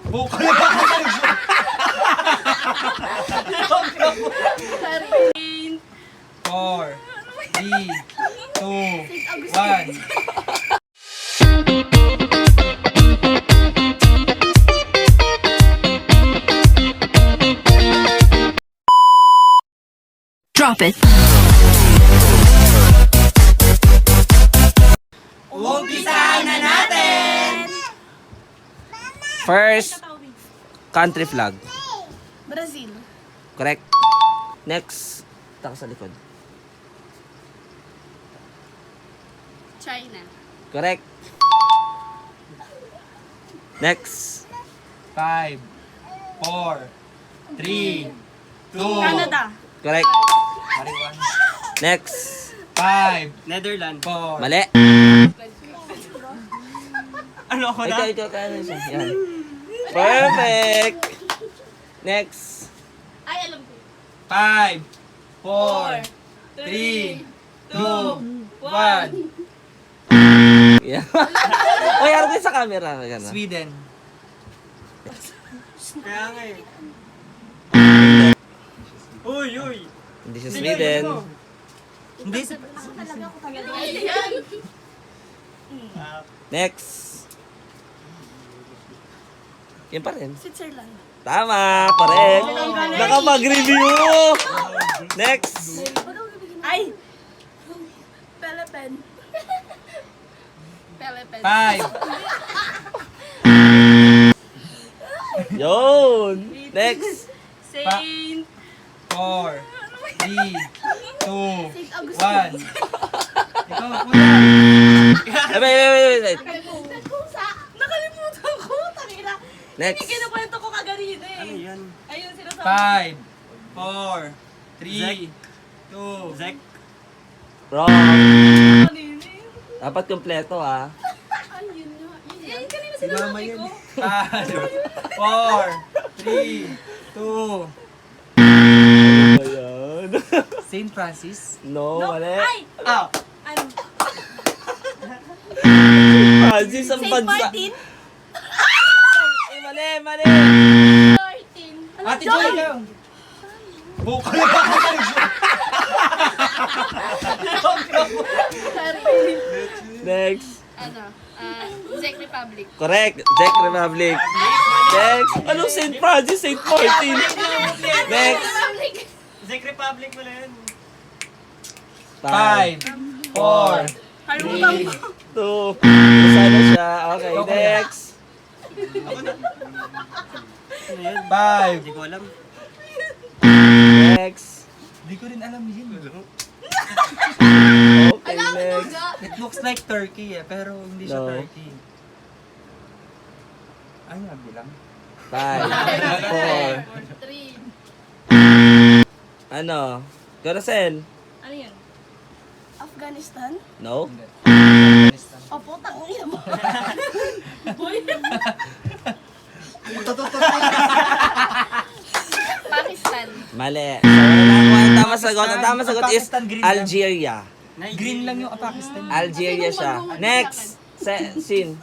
Bukal na ba? 4, 3, 2, 1. Drop it. Umpisahan na natin! First, country flag. Brazil. Correct. Next, taka sa likod. China. Correct. Next, 5, 4, 3, 2, Canada. correct. Next, 5, Netherlands. 4. mali. Ano ako na? Ikaw, ano siya? Yan. Perfect. Next, Ay, alam ko. 5, 4, 3, 2, 1. yan. Uy, harap kayo sa camera. Ganun. Sweden. Kaya nga eh. Uy, uy. Hindi siya Sweden. Hindi sa... Ayan. Next. Yan pa rin. Switzerland. Tama, correct. Nakapag-review. Next. Ay! Philippines. Philippines. 5, Yun. Next. Saint. 4, 3, 2, Saint Augustine. 1. Ikaw, kuya. Wait. Nagkusa. Nakalimutan ko. Tangina. Next. Hindi kinukwento ko kaganina eh. Ano yan? Ayun, sinasabi. 5, 4, 3, 2, Zek? Wrong. Kanina eh. Dapat kompleto ah. Ay, yun nga. Yun kanina sinasabi ko. 5, 4, 3, 2. Ayan. St. Francis. No, No. mali. Ay! Ah, Ano? Francis ang Saint bansa. Martin? Eh, mali. 14. Ate Joy, ikaw. Bukal na ba? Next. Ano? Czech Republic. Correct. Czech Republic. Next. Anong St. Francis, St. Martin? Next. Republic. Zek Republic mo na yan. 5, 4, Kalimutan ko. 2. Sana siya. Okay, next. Ano yan? 5. Hindi ko alam. Next. Hindi ko rin alam yun. Okay, next. It looks like Turkey eh, pero hindi siya No. Turkey. Ay, nabilang. 5, 4. 3. Ano? Garacel? Ano yan? Afghanistan? No? O, putang ina mo. Boy. Pakistan. Mali. So, ang tamang sagot. Ang tamang sagot is Pakistan, green lang. Algeria. Green lang yung Pakistan. Algeria siya. Next. Sin.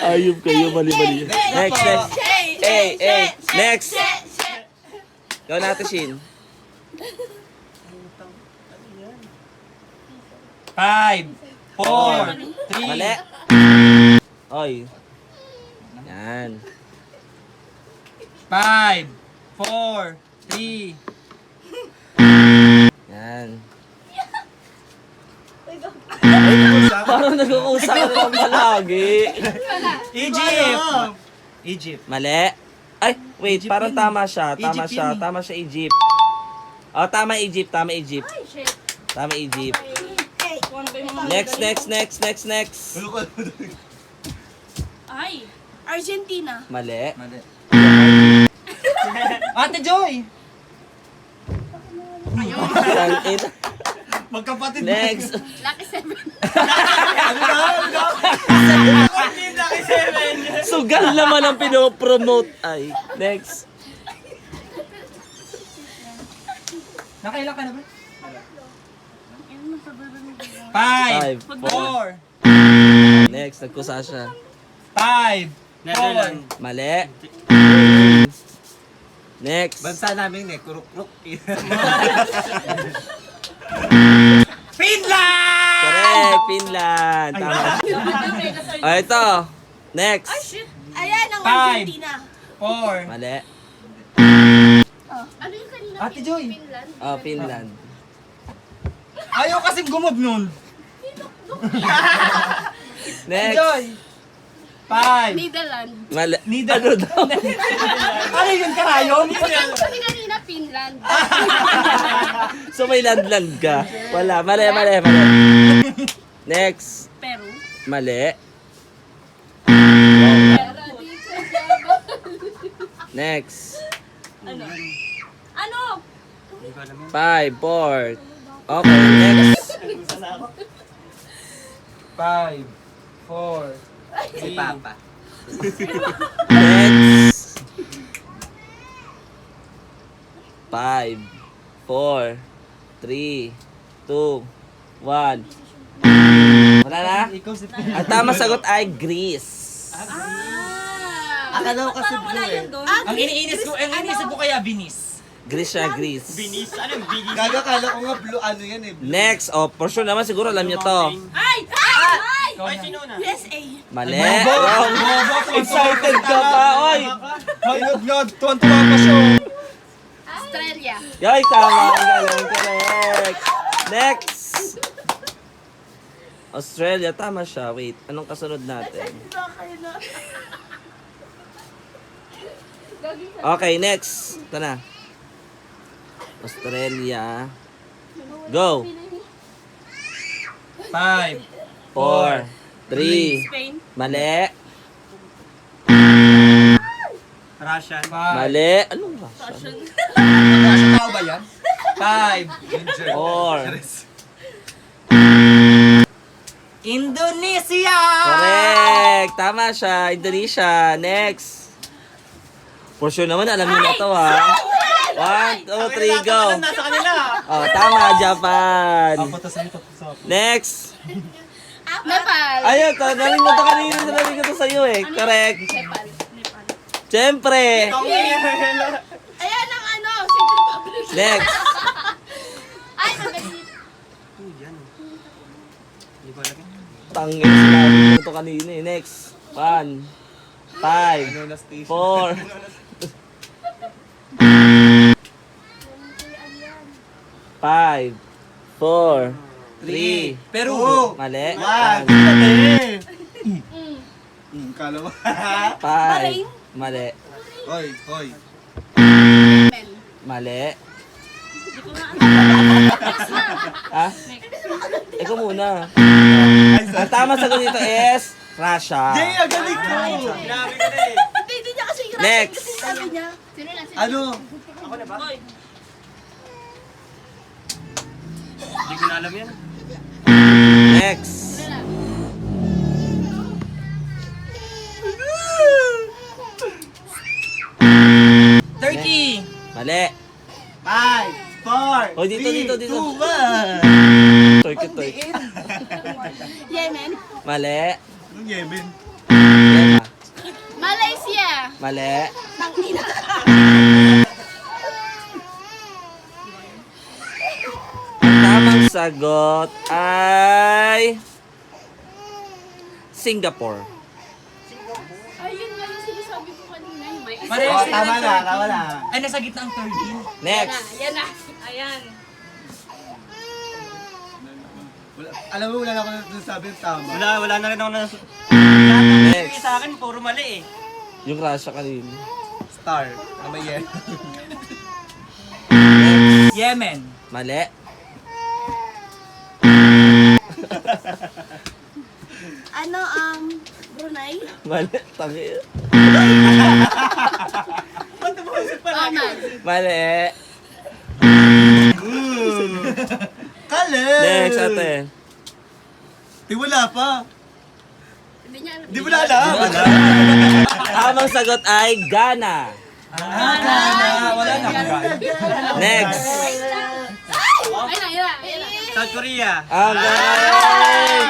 Ayub kayo, mali-mali. Next. Next. Gawin natin, Shin. 5, 4, 3. Mali. Oy. Yan. 5, 4, 3. Yan. Parang nag-uusap na lang palagi. Egypt! Egypt. Mali. Ay, wait, Egypt parang yun. tama siya. Tama Egypt siya. yun eh. Tama siya, Egypt. Oh, tama Egypt. Tama Egypt. Ay, shit. Tama Egypt. Ano ba yung mga Next. Ay. Argentina. Mali. Mali. Ate Joy! Tangina. Magkapatid. Next. Lucky 7. Sugal naman ang pinopromote. Ay, next. Nakailan ka na ba? Five. 5, 4. Next, nagkusa siya. 5, 4, Netherlands. Mali. Next. Bansa namin eh, kuruk-kuruk. Finland! Correct, Finland. Tama. Ito. Next. Ayan ang 5, Argentina. 4. Mali. Ano yung kanina? Ate Joy. Finland? Oh, Finland. Ayaw kasing gumod nun. Next. Joy. 5. Netherlands. Mali. Neither. Ano daw? Ano yun, karayom? Kasi kanina Finland. So may landland ka. Wala. Mali. Next. Peru. Mali. Next. Ano? Hindi ko alam yan. 5, 4. Okay, next. 5, 4. Si Papa. Next. 5, 4, 3, 2, 1. Wala na? Ikaw si Ang tamang sagot ay Greece. Akala ko kasi blue eh. Ang iniinis ko kaya Venice. Greece siya, Greece. Binis. Ano yung binis? Gaga, kala ko nga blue, ano yan eh. Blue. Next, oh, for sure naman siguro alam nyo to. Ay! Ay, sino na? USA. Mali. Bobo! Wrong. Bobo! Excited ka pa, oy! Hinod-nod, tuwan-tuwa pa siya. Australia. Yoy, tama. Ang galing. Correct. Next. Australia, tama siya. Wait, anong kasunod natin? Okay, next. Ito na. Australia. Go. 5, 4, 3. Spain. Mali. Russia. 5. Mali. Anong Russia? Tao ba yan? 5. 4. Indonesia! Correct. Tama siya. Indonesia. Next. For sure naman, alam niyo na to ha. 1, 2, 3, go. Nasa kanila. Oh, tama. Japan. Ako to sa'yo, to sa Next. Nepal. Ayun, narinig mo to kanina. Narinig ko to sa'yo eh. Correct. Nepal. Siyempre. Ayan ang ano, Czech Republic. Next. Ay, mabait. Hindi ko alam yan. Tangin, sinabi mo to kanina eh. Next. 1, 5, 4. Five, 4, 3. Peru! Mali. One. 1, Kala mo. 5. Mali. Hoy, hoy. Yemen. Mali. Ha? Ikaw muna. Ang tama sagot dito is Russia. Yay, ang galing ko! Sinabi ko na eh. Hindi niya kasi Russia Next. kasi sabi niya. Sino na? Ano? Ako na ba? Hoy. Hindi ko na alam yan. Next. Turkey! Mali. 5, 4, Oh, dito, dito, dito. 2, 1. Turkey. Yemen. Mali. Anong Yemen? Lema. Malaysia. Mali. Tangina. Ang tamang sagot ay Singapore. Ayun nga yung sinasabi ko kanina. Yung may isa. Pareho Oh, sila tama ng na, Turkey. tama na. Ay, nasa gitna ang Turkey. Next. Yan na. Ayan. Alam mo, wala na ako nasasabi yung tama. Wala na rin ako na... Next. Sa akin, puro mali eh. Yung Russia kanina. Star. Na may yen. Yemen. Mali. Ano, Brunei? Mali. Tangi. Oman. Mali. Kale! Next, ate. Di wala pa. Hindi niya alam. Di mo na alam. Tamang sagot ay Ghana. Wala na. Next. Ayun na. South Korea. Ang galing.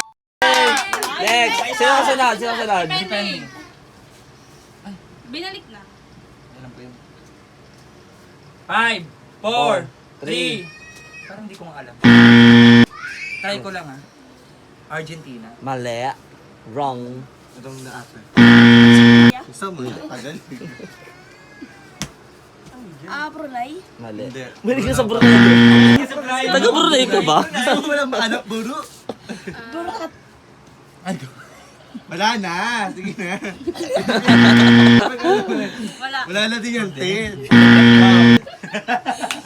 Next. Sino sunod? Sino sunod? Si Penny. Binalik na. Alam ko yun. 5, 4, 3. Parang hindi ko nga alam. Try ko lang Argentina. Mali. Wrong. Itong na ate. Isa mo, tagal. Brunei. Mali. Hindi. Mali ka sa Brunei. Taga Brunei ka ba? Gusto mo walang anak, buro. Ano? Wala na. Sige na. Wala. Wala na din yan, Ted.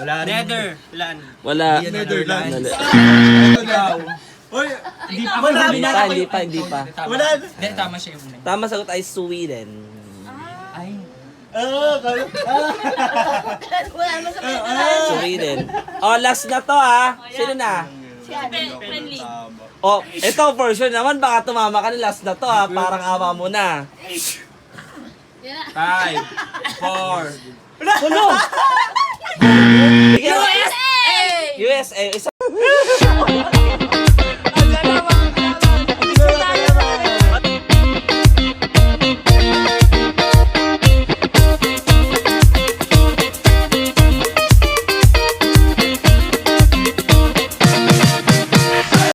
Wala rin. Nether. Lan. Wala. Netherlands. Mali. Ito daw. Oy, Hindi pa. wala Hindi pa. Wala. Hindi, tama siya yung una. Tama sagot ay Sweden. Ay. Wala naman sa Sweden. Oh, last na to Sino na? friendly. Oh, ito for sure naman baka tumama ka na last na to Parang awa mo na. Yan 5, 4. Pulo! USA! USA. Isa